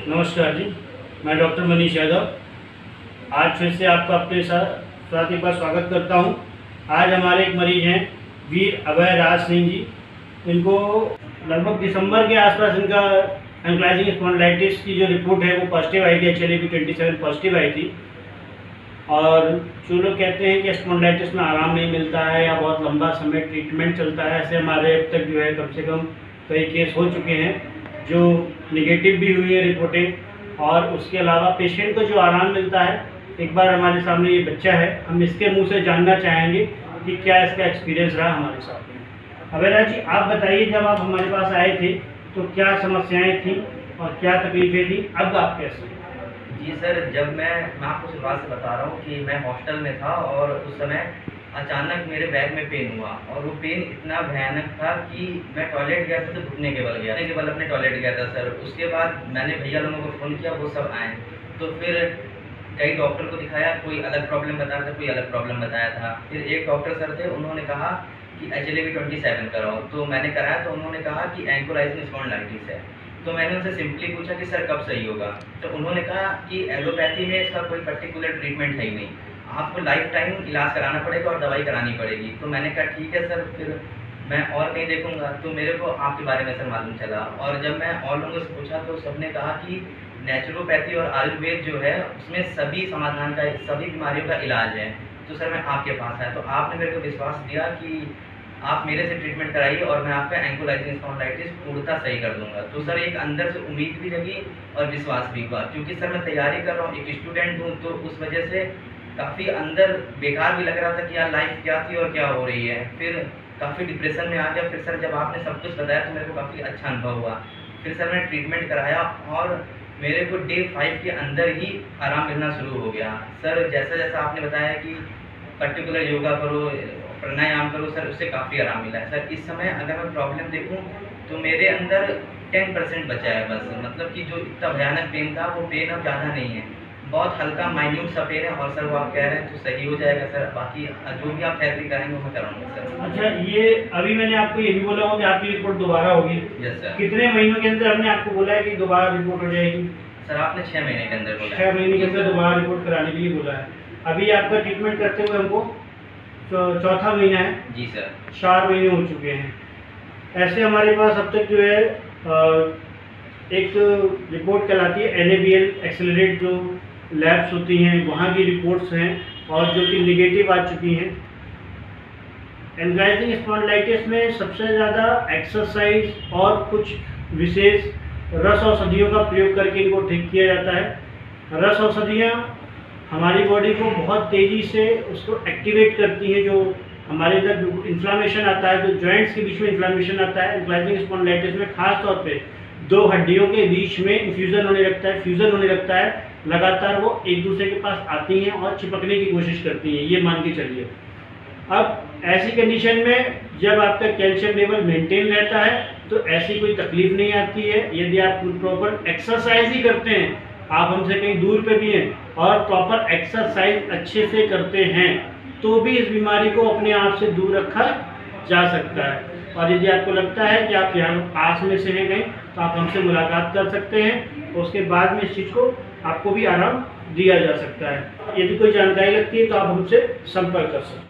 नमस्कार जी, मैं डॉक्टर मनीष यादव आज फिर से आपका अपने साथ एक बार स्वागत करता हूं। आज हमारे एक मरीज हैं वीर अभय राज सिंह जी। इनको लगभग दिसंबर के आसपास इनका एंक्लाइजिंग स्पॉन्डिलाइटिस की जो रिपोर्ट है वो पॉजिटिव आई थी। एक्चुअली भी 27 पॉजिटिव आई थी। और जो लोग कहते हैं कि स्पॉन्डिलाइटिस में आराम नहीं मिलता है या बहुत लंबा समय ट्रीटमेंट चलता है, ऐसे हमारे अब तक जो है कम से कम कई केस हो चुके हैं जो नेगेटिव भी हुई है रिपोर्टें। और उसके अलावा पेशेंट को जो आराम मिलता है, एक बार हमारे सामने ये बच्चा है, हम इसके मुंह से जानना चाहेंगे कि क्या इसका एक्सपीरियंस रहा हमारे साथ में। अभय जी, आप बताइए, जब आप हमारे पास आए थे तो क्या समस्याएं थी और क्या तकलीफें थी, अब आप कैसे? जी सर, जब मैं आपको शुरुआत से बता रहा हूँ कि मैं हॉस्टल में था और उस समय अचानक मेरे बैग में पेन हुआ और वो पेन इतना भयानक था कि मैं टॉयलेट गया था तो घुटने के बल अपने टॉयलेट गया था सर। उसके बाद मैंने भैया लोगों को फ़ोन किया, वो सब आए। तो फिर कई डॉक्टर को दिखाया, कोई अलग प्रॉब्लम बताया था, कोई अलग प्रॉब्लम बताया था। फिर एक डॉक्टर सर थे, उन्होंने कहा कि HLA-B 27 कराओ। तो मैंने कराया तो उन्होंने कहा कि एंकोलाइजिंग स्पॉन्डिलाइटिस है। तो मैंने उनसे सिंपली पूछा कि सर कब सही होगा। तो उन्होंने कहा कि एलोपैथी में इसका कोई पर्टिकुलर ट्रीटमेंट है ही नहीं, आपको लाइफ टाइम इलाज कराना पड़ेगा और दवाई करानी पड़ेगी। तो मैंने कहा ठीक है सर, फिर मैं और नहीं देखूंगा। तो मेरे को आपके बारे में सर मालूम चला और जब मैं और लोगों से पूछा तो सबने कहा कि नेचुरोपैथी और आयुर्वेद जो है उसमें सभी समाधान का, सभी बीमारियों का इलाज है। तो सर मैं आपके पास आया तो आपने मेरे को विश्वास दिया कि आप मेरे से ट्रीटमेंट कराइए और मैं आपका एंकोलाइजिंग स्पॉन्डिलाइटिस पूर्णतः सही कर दूंगा। तो सर एक अंदर से उम्मीद भी जगी और विश्वास भी हुआ, क्योंकि सर मैं तैयारी कर रहा हूँ, एक स्टूडेंट हूँ, तो उस वजह से काफ़ी अंदर बेकार भी लग रहा था कि यार लाइफ क्या थी और क्या हो रही है। फिर काफ़ी डिप्रेशन में आ गया। फिर सर जब आपने सब कुछ बताया तो मेरे को काफ़ी अच्छा अनुभव हुआ। फिर सर मैंने ट्रीटमेंट कराया और मेरे को डे 5 के अंदर ही आराम मिलना शुरू हो गया। सर जैसा जैसा आपने बताया कि पर्टिकुलर योगा करो, प्राणायाम करो, सर उससे काफ़ी आराम मिला है। सर इस समय अगर मैं प्रॉब्लम देखूं तो मेरे अंदर 10% बचा है बस। मतलब कि जो इतना भयानक पेन था वो पेन अब ज़्यादा नहीं है, बहुत हल्का माइन्यूट सा पेन है। और सर वो आप कह रहे हैं तो सही हो जाएगा सर। बाकी जो भी आप थेरेपी कराएंगे वो मैं कराऊंगा सर। अच्छा, ये अभी मैंने आपको ये भी बोला होगा कि आपकी रिपोर्ट दोबारा होगी। Yes sir. कितने महीनों के अंदर आपने आपको बोला है कि दोबारा रिपोर्ट हो जाएगी? सर आपने 6 महीने के अंदर बोला। 6 महीने के अंदर दोबारा रिपोर्ट कराने के लिए बोला है। अभी आपका ट्रीटमेंट करते हुए हमको चौथा महीना है। जी सर। 4 महीने हो चुके हैं। ऐसे हमारे पास अब तक जो है एक रिपोर्ट कहलाती है NABL एक्सेलरेट, जो लैब्स होती हैं वहाँ की रिपोर्ट्स हैं और जो कि निगेटिव आ चुकी हैं। एंक्लाइजिंग स्पॉन्डिलाइटिस में सबसे ज़्यादा एक्सरसाइज और कुछ विशेष रस औषधियों का प्रयोग करके इनको ठीक किया जाता है। रस औषधियाँ हमारी बॉडी को बहुत तेज़ी से उसको एक्टिवेट करती हैं। जो हमारे अंदर इन्फ्लामेशन आता है, जो जॉइंट्स के बीच में इन्फ्लामेशन आता है, एंक्लाइजिंग स्पॉन्डिलाइटिस में खास तौर पे 2 हड्डियों के बीच में फ्यूज़न होने लगता है। लगातार वो एक दूसरे के पास आती हैं और चिपकने की कोशिश करती हैं, ये मान के चलिए। अब ऐसी कंडीशन में जब आपका कैल्शियम लेवल मेंटेन रहता है तो ऐसी कोई तकलीफ नहीं आती है। यदि आप प्रॉपर एक्सरसाइज ही करते हैं, आप हमसे कहीं दूर पे भी हैं और प्रॉपर एक्सरसाइज अच्छे से करते हैं, तो भी इस बीमारी को अपने आप से दूर रखा जा सकता है। और यदि आपको लगता है कि आप यहाँ पास में से हैं कहीं, तो आप हमसे मुलाकात कर सकते हैं। उसके बाद में इस चीज़ को आपको भी आराम दिया जा सकता है। यदि कोई जानकारी लगती है तो आप हमसे संपर्क कर सकते हैं।